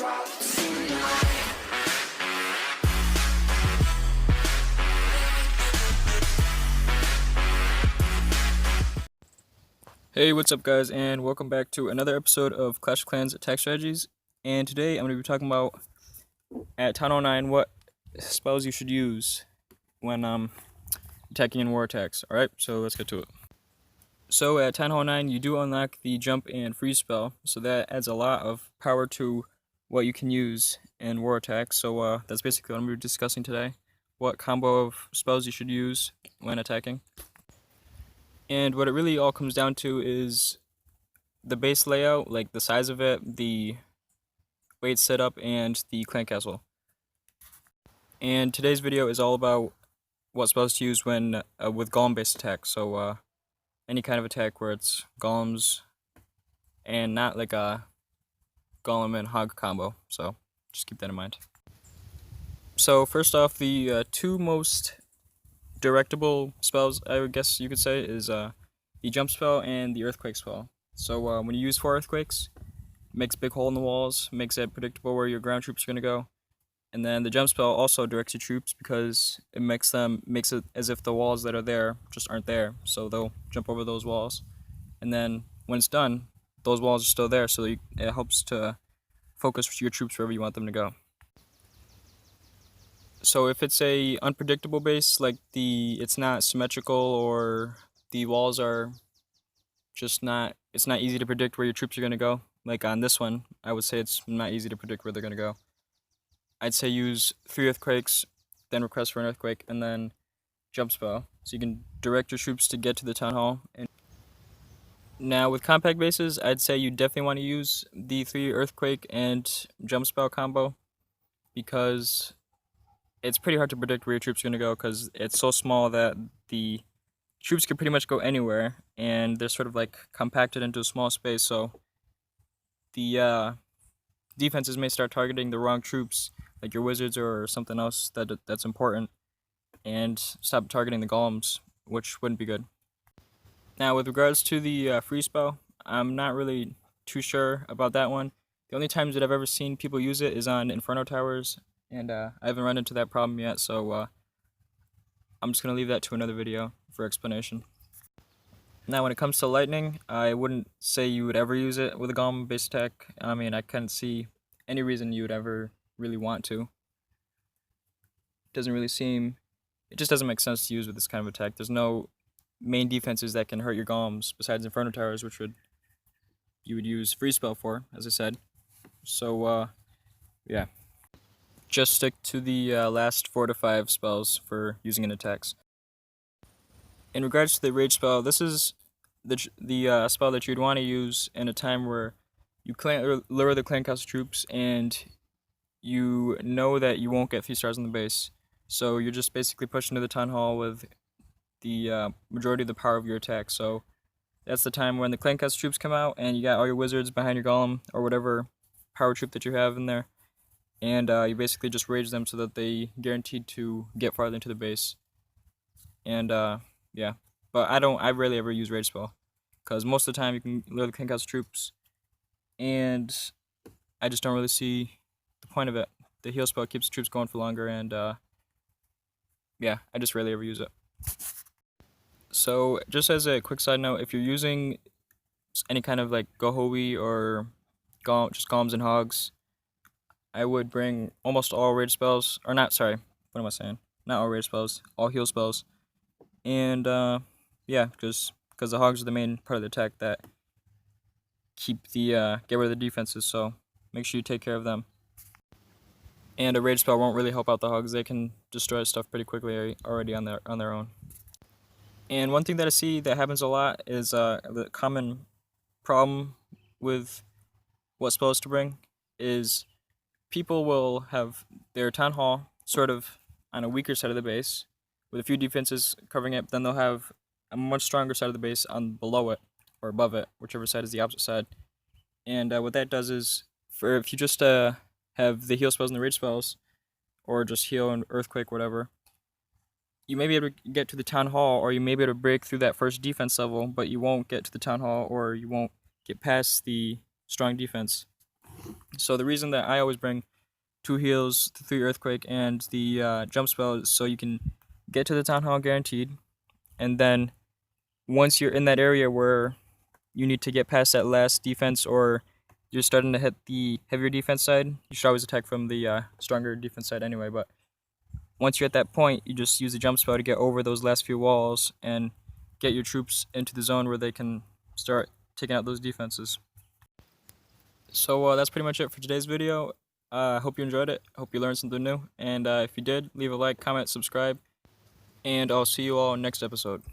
Hey, what's up guys, and welcome back to another episode of Clash of Clans attack strategies. And today I'm going to be talking about at Th9 what spells you should use when attacking in war attacks. Alright, so let's get to it. So at Th9 you do unlock the jump and freeze spell, so that adds a lot of power to what you can use in war attacks. So that's basically what I'm going to be discussing today. What combo of spells you should use when attacking. And what it really all comes down to is the base layout, like the size of it, the weight setup, and the clan castle. And today's video is all about what spells to use when with golem based attacks. So any kind of attack where it's golems and not like a golem and hog combo. So just keep that in mind. So first off, the two most directable spells, I would guess you could say, is the jump spell and the earthquake spell. So when you use 4 earthquakes, it makes a big hole in the walls, makes it predictable where your ground troops are going to go. And then the jump spell also directs your troops because it makes it as if the walls that are there just aren't there. So they'll jump over those walls. And then when it's done, those walls are still there, so it helps to focus your troops wherever you want them to go. So if it's a unpredictable base, like it's not symmetrical or the walls are just it's not easy to predict where your troops are going to go. Like on this one, I would say it's not easy to predict where they're going to go. I'd say use 3 earthquakes, then request for an earthquake, and then jump spell. So you can direct your troops to get to the town hall. And now with compact bases, I'd say you definitely want to use the 3 earthquake and jump spell combo, because it's pretty hard to predict where your troops are going to go, because it's so small that the troops can pretty much go anywhere, and they're sort of like compacted into a small space, so the defenses may start targeting the wrong troops, like your wizards or something else that's important, and stop targeting the golems, which wouldn't be good. Now with regards to the freeze spell, I'm not really too sure about that one. The only times that I've ever seen people use it is on Inferno Towers, and I haven't run into that problem yet, so I'm just going to leave that to another video for explanation. Now when it comes to lightning, I wouldn't say you would ever use it with a golem based attack. I mean, I can't see any reason you would ever really want to. It just doesn't make sense to use with this kind of attack. There's no main defenses that can hurt your golems besides Inferno Towers, which you would use freeze spell for, as I said. So yeah. Just stick to the last 4 to 5 spells for using in attacks. In regards to the rage spell, this is the spell that you'd want to use in a time where you lure the clan castle troops and you know that you won't get 3 stars on the base. So you're just basically pushing to the town hall with the majority of the power of your attack. So that's the time when the clan castle troops come out and you got all your wizards behind your golem or whatever power troop that you have in there. And you basically just rage them so that they guaranteed to get farther into the base. And yeah, but I rarely ever use rage spell, because most of the time you can lure the clan castle troops, and I just don't really see the point of it. The heal spell keeps the troops going for longer, and yeah, I just rarely ever use it. So just as a quick side note, if you're using any kind of like Gohoi or just golems and hogs, I would bring almost all rage spells, or not, sorry, what am I saying? Not all rage spells, all heal spells. And yeah, just because the hogs are the main part of the attack that get rid of the defenses, so make sure you take care of them. And a rage spell won't really help out the hogs. They can destroy stuff pretty quickly already on their own. And one thing that I see that happens a lot is the common problem with what spells to bring is people will have their town hall sort of on a weaker side of the base with a few defenses covering it, but then they'll have a much stronger side of the base on below it or above it, whichever side is the opposite side. And what that does is, if you just have the heal spells and the rage spells, or just heal and earthquake, whatever, you may be able to get to the town hall, or you may be able to break through that first defense level, but you won't get to the town hall, or you won't get past the strong defense. So the reason that I always bring 2 heals, the 3 earthquake, and the jump spell is so you can get to the town hall guaranteed, and then once you're in that area where you need to get past that last defense, or you're starting to hit the heavier defense side, you should always attack from the stronger defense side anyway, but once you're at that point, you just use the jump spell to get over those last few walls and get your troops into the zone where they can start taking out those defenses. So that's pretty much it for today's video. I hope you enjoyed it. Hope you learned something new. And if you did, leave a like, comment, subscribe. And I'll see you all next episode.